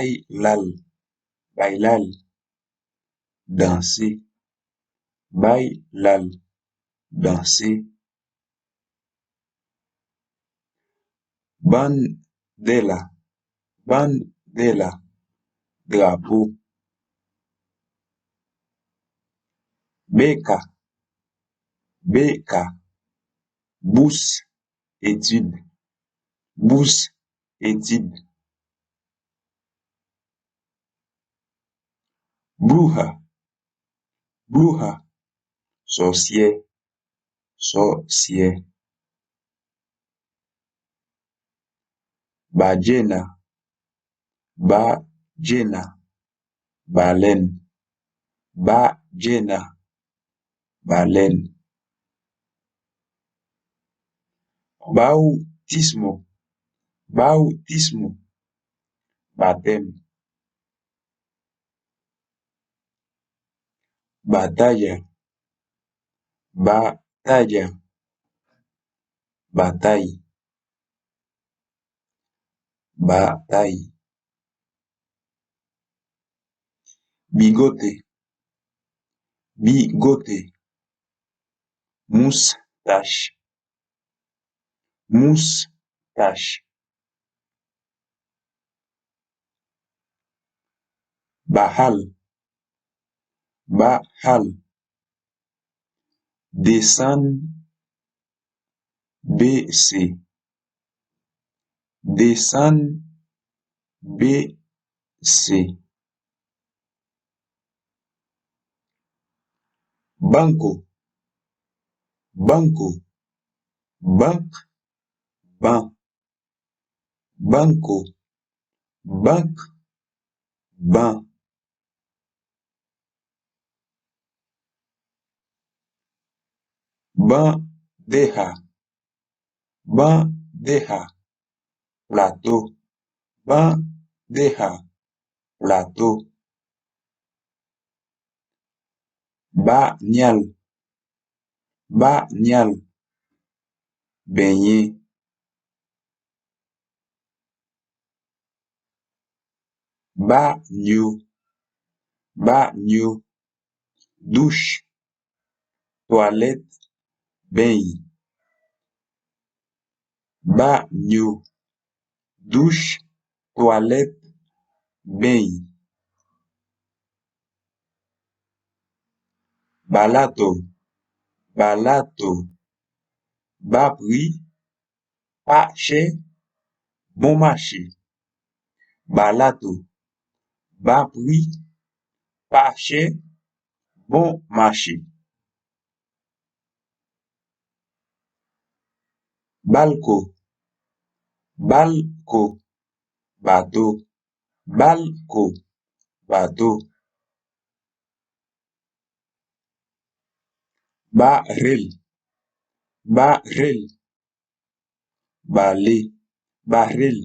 bailar, bailar, danser, bailar, danser, bandera, bandera, drapeau, beca, beca, bourse, étude, bourse, étude, bruja, bruja, sorcier, sorcier, ballena, ballena, baleine, ballena, baleine, bautismo, bautismo, baptême, batalla, batalla, bataille, bataille, bigote, bigote, moustache, moustache, bahal, bahal, descendre, baisser, descendre, baisser, banco, banco, banque, banc, banco, banque, banc, bandeja, bandeja, plateau, bandeja, plateau, bagnal, bagnal, beignet, bagno, bagno, douche, toilette, bain, bagno, douche, toilette, bain, balato, balato, bas prix, pas cher, bon marché, balato, bas prix, pas cher, bon marché, balco, balco, bateau, balco, bateau, barrel, barrel, balai, barrel,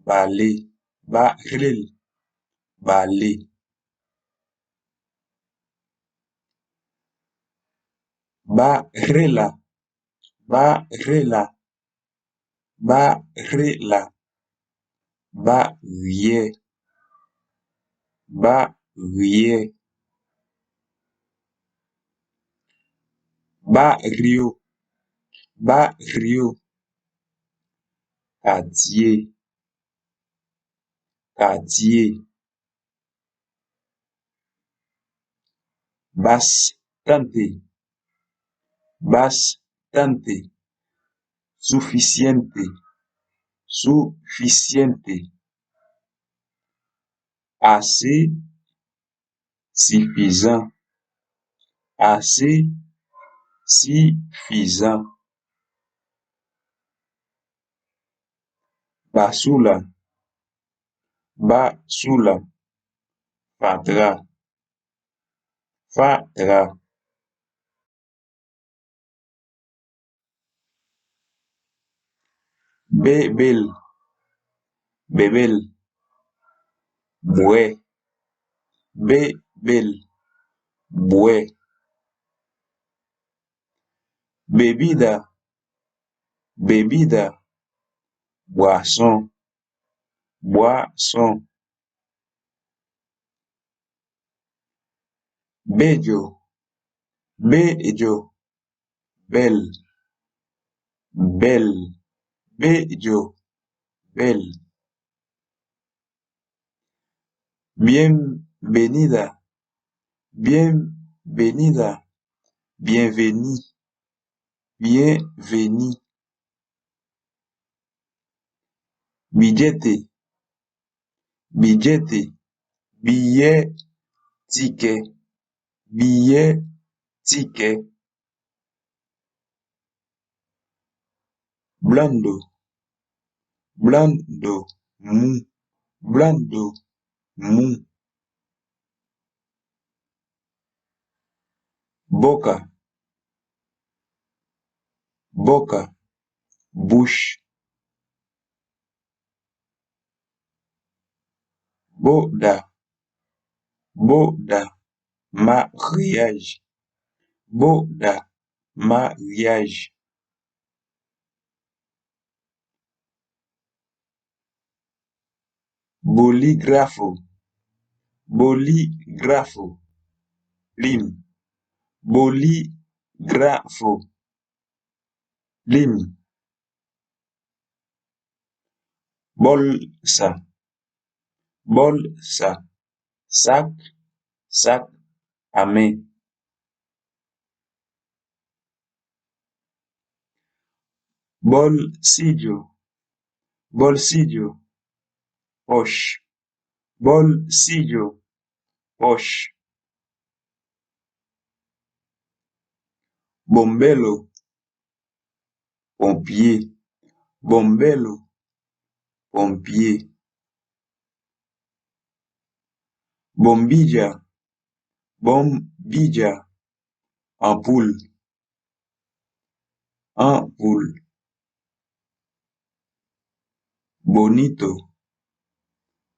balai, barrel, balai, barrela, barrela, barrela, barrière, barrière, barrio, barrio, quartier, quartier, bastante, bastante, suficiente, suficiente, assez, suffisant, assez, suffisant, basula, basula, fatra, fatra, bebel, bebel, bouet, bebel, bouet, bebida, bebida, boisson, boisson, bello, bello, belle, belle, bello, belle. Bienvenida, bienvenida, bienvenue, bienvenue. Billete, billete, billet, ticket, billet, ticket. Blando, blando, mou, blando, mou. Boca, boca, bouche. Boda, boda, mariage. Boda, mariage. Bolígrafo, bolígrafo, lim. Bolígrafo, lim. Bolsa, bolsa, sac, sac à main. Bolsillo, bolsillo, poche. Bolsillo, poche. Bombelo, pompier. Bombelo, pompier. Bombilla, bombilla, ampoule. Ampoule. Bonito,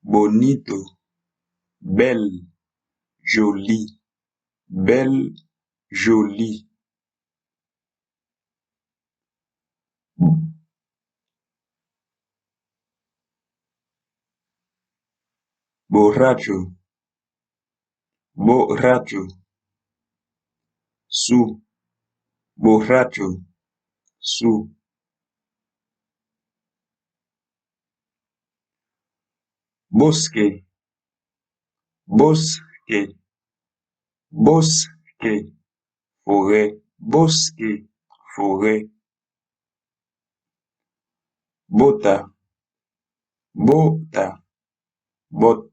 bonito, belle, jolie, belle, jolie. Borracho, borracho, su, borracho, su. Bosque, bosque, bosque, forêt, bosque, forêt. Bota, bota, bot.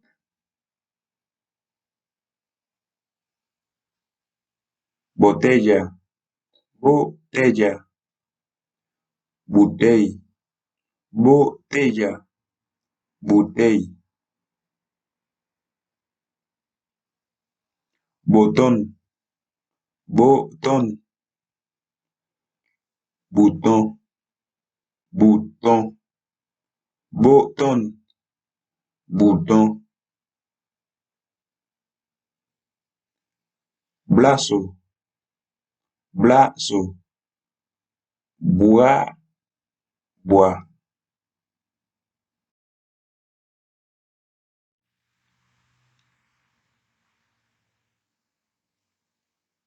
Botella, botella, bouteille, botella, bouteille. Botón, botón, bouton, bouton, botón, bouton. Brazo, brazo, bois, bois.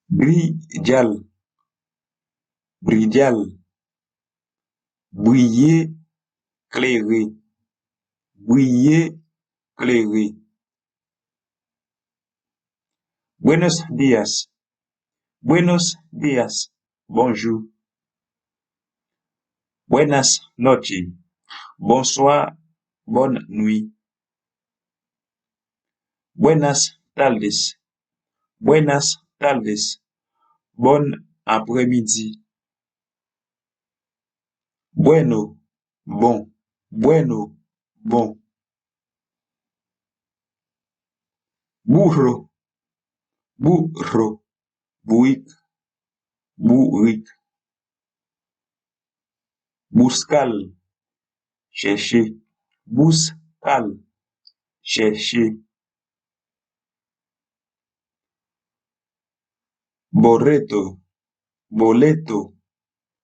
Brijal, brijal. Briller, clairer, briller, clairer. Buenos días, buenos días, bonjour. Buenas noches, bonsoir, bonne nuit. Buenas tardes, buenas tardes, bon après-midi. Bueno, bon, bueno, bon. Burro, burro, buic, buic. Buscal, chercher, buscal, chercher. Boleto, boleto,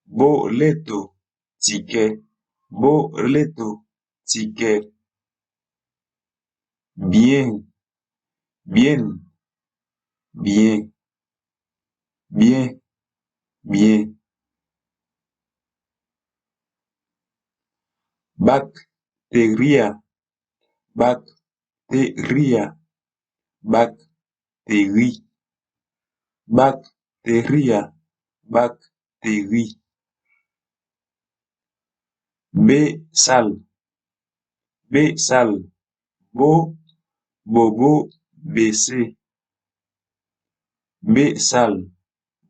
boleto, ticket, boleto, ticket. Bien, bien, bien, bien, bien. Bacteria, bacteria, bactérie, bacteria, bactérie. B sale, B sale, bo, bobo, BC. B sale,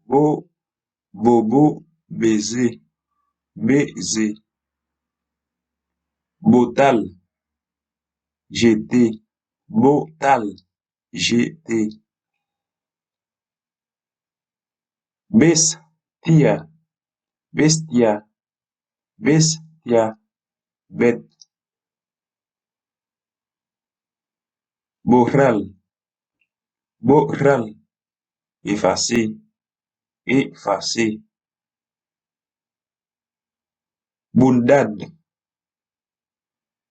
bo, bobo, baiser, baiser. Botal, jeter, botal, jeter. Bestia, bestia, bestia, bête. Borral, borral, effacer, effacer. Bondade,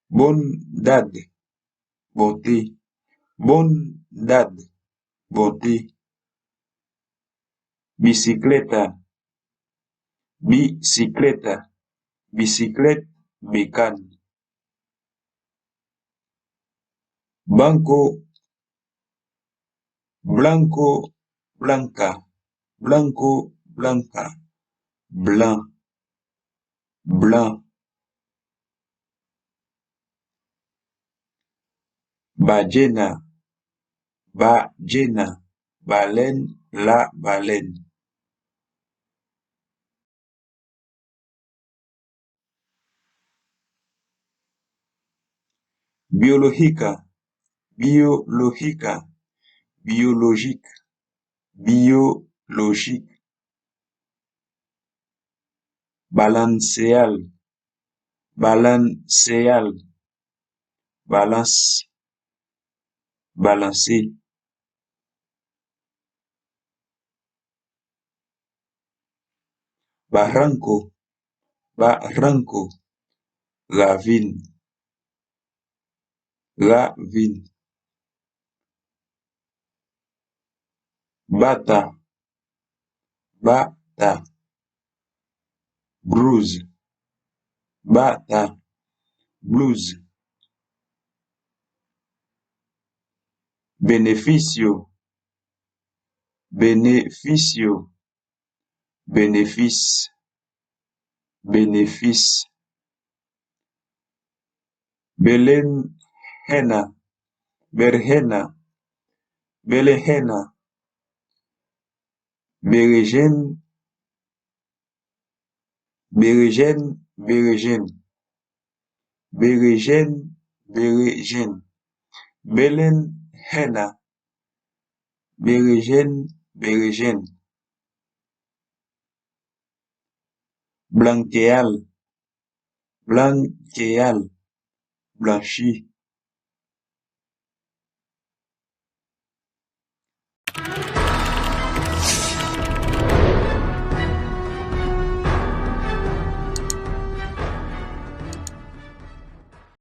bondade, bonté, bondade, bonté. Bicicleta, bicicleta, biciclette, bécane. Banco, blanco, blanca, blanco, blanca, blanc, blanc. Ballena, ballena, baleine, la baleine. Biológica, biológica, biologique, biologique. Balanceal, balanceal, balance, balancer. Barranco, barranco, ravine, ravine. Bata, bata, blouse, bata, blouse. Beneficio, beneficio, bénéfice, bénéfice. Belenjena, berjena, belenjena. Bérégène, bérégène, bérégène. Bérégène, bérégène. Belenjena, bérégène, bérégène. Blanqueal, blanqueal, blanchi.